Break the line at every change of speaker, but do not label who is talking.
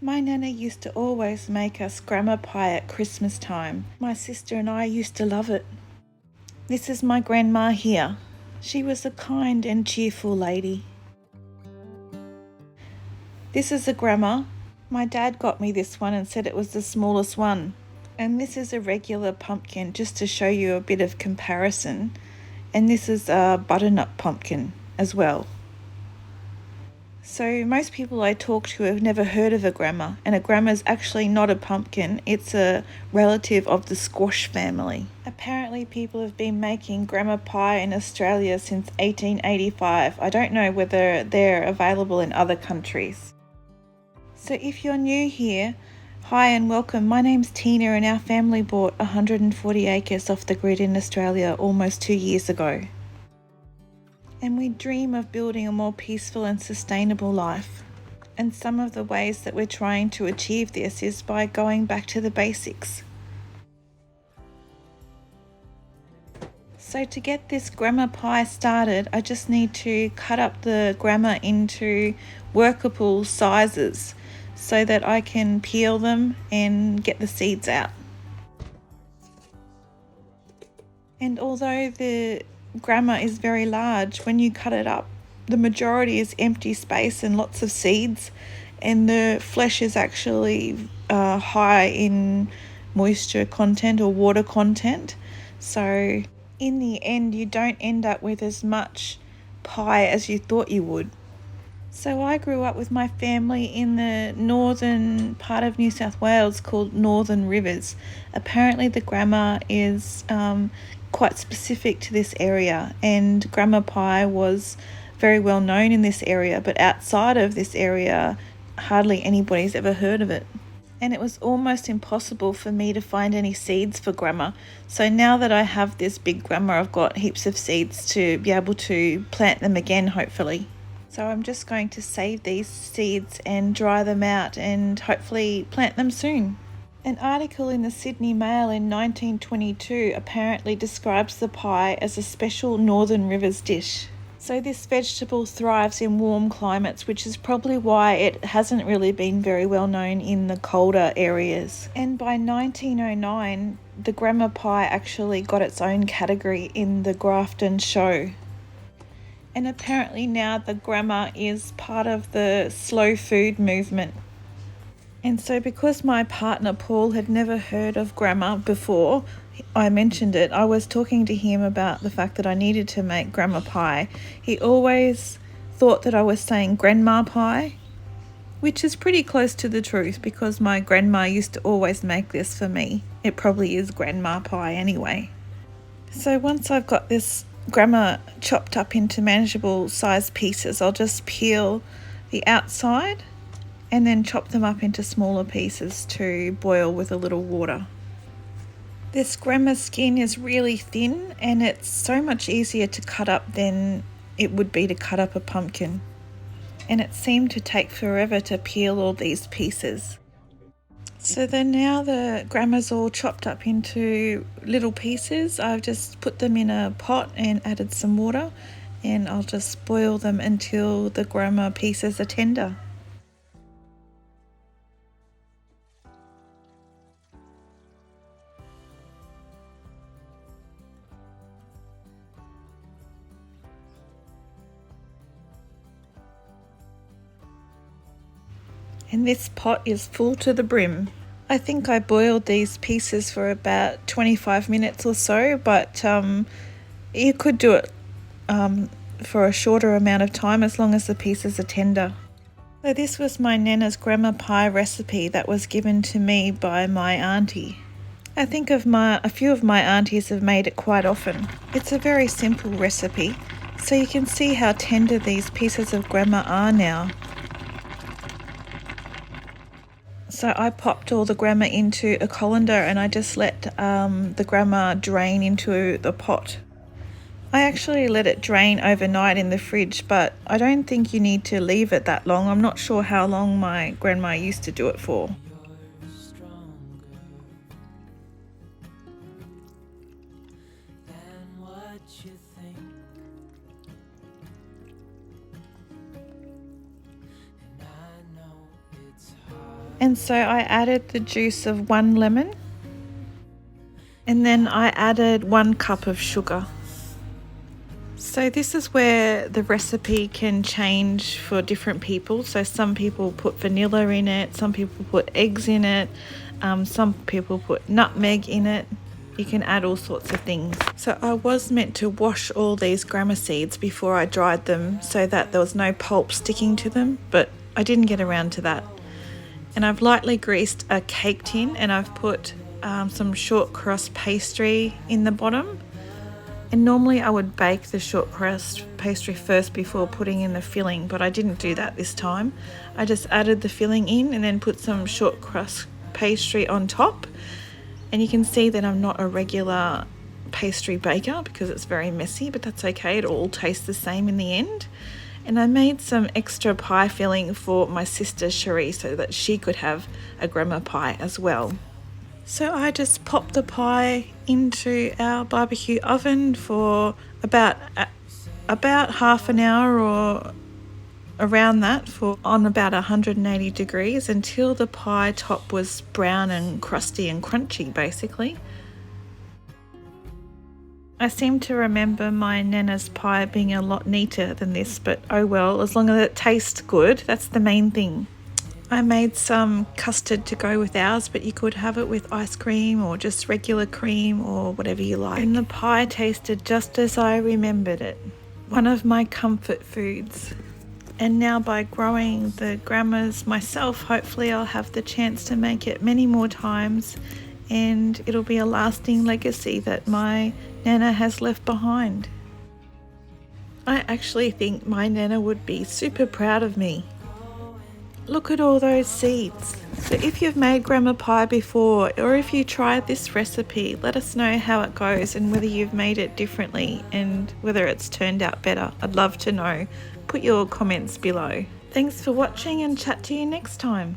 My nana used to always make us grandma pie at Christmas time. My sister and I used to love it. This is my grandma here. She was a kind and cheerful lady. This is a grandma. My dad got me this one and said it was the smallest one. And this is a regular pumpkin, just to show you a bit of comparison. And this is a butternut pumpkin as well. So most people I talk to have never heard of a grandma, and a grandma is actually not a pumpkin, it's a relative of the squash family. Apparently people have been making grandma pie in Australia since 1885. I don't know whether they're available in other countries. So if you're new here, hi and welcome. My name's Tina and our family bought 140 acres off the grid in Australia almost 2 years ago. And we dream of building a more peaceful and sustainable life. And some of the ways that we're trying to achieve this is by going back to the basics. So to get this grandma pie started, I just need to cut up the grandma into workable sizes so that I can peel them and get the seeds out. And although the grandma is very large, when you cut it up, the majority is empty space and lots of seeds, and the flesh is actually high in moisture content or water content. So in the end, you don't end up with as much pie as you thought you would. So I grew up with my family in the northern part of New South Wales called Northern Rivers. Apparently the grandma is quite specific to this area, and grandma pie was very well known in this area, but outside of this area hardly anybody's ever heard of it. And it was almost impossible for me to find any seeds for grandma. So now that I have this big grandma, I've got heaps of seeds to be able to plant them again, hopefully. So I'm just going to save these seeds and dry them out and hopefully plant them soon. An article in the Sydney Mail in 1922 apparently describes the pie as a special Northern Rivers dish. So this vegetable thrives in warm climates, which is probably why it hasn't really been very well known in the colder areas. And by 1909, the grandma pie actually got its own category in the Grafton Show. And apparently now the grandma is part of the slow food movement. And so because my partner Paul had never heard of grandma before I mentioned it, I was talking to him about the fact that I needed to make grandma pie. He always thought that I was saying grandma pie, which is pretty close to the truth because my grandma used to always make this for me. It probably is grandma pie anyway. So once I've got this grandma chopped up into manageable size pieces, I'll just peel the outside and then chop them up into smaller pieces to boil with a little water. This grandma skin is really thin and it's so much easier to cut up than it would be to cut up a pumpkin. And it seemed to take forever to peel all these pieces. So then now the grandma's all chopped up into little pieces. I've just put them in a pot and added some water, and I'll just boil them until the grandma pieces are tender. And this pot is full to the brim. I think I boiled these pieces for about 25 minutes or so, but you could do it for a shorter amount of time as long as the pieces are tender. So this was my Nana's grandma pie recipe that was given to me by my auntie. I think a few of my aunties have made it quite often. It's a very simple recipe, so you can see how tender these pieces of grandma are now. So I popped all the grandma into a colander and I just let the grandma drain into the pot. I actually let it drain overnight in the fridge, but I don't think you need to leave it that long. I'm not sure how long my grandma used to do it for. And so I added the juice of 1 lemon, and then I added 1 cup of sugar. So this is where the recipe can change for different people. So some people put vanilla in it, some people put eggs in it, some people put nutmeg in it. You can add all sorts of things. So I was meant to wash all these grama seeds before I dried them so that there was no pulp sticking to them, but I didn't get around to that. And I've lightly greased a cake tin, and I've put some short crust pastry in the bottom. And normally I would bake the short crust pastry first before putting in the filling, but I didn't do that this time. I just added the filling in and then put some short crust pastry on top. And you can see that I'm not a regular pastry baker because it's very messy, but that's okay. It all tastes the same in the end. And I made some extra pie filling for my sister Cherie so that she could have a grandma pie as well. So I just popped the pie into our barbecue oven for about half an hour or around that, for on about 180 degrees, until the pie top was brown and crusty and crunchy basically. I seem to remember my Nana's pie being a lot neater than this, but oh well, as long as it tastes good, that's the main thing. I made some custard to go with ours, but you could have it with ice cream or just regular cream or whatever you like. And the pie tasted just as I remembered it. One of my comfort foods. And now by growing the grammas myself, hopefully I'll have the chance to make it many more times, and it'll be a lasting legacy that my Nana has left behind. I actually think my Nana would be super proud of me. Look at all those seeds. So if you've made grandma pie before, or if you tried this recipe, let us know how it goes and whether you've made it differently and whether it's turned out better. I'd love to know. Put your comments below. Thanks for watching, and chat to you next time.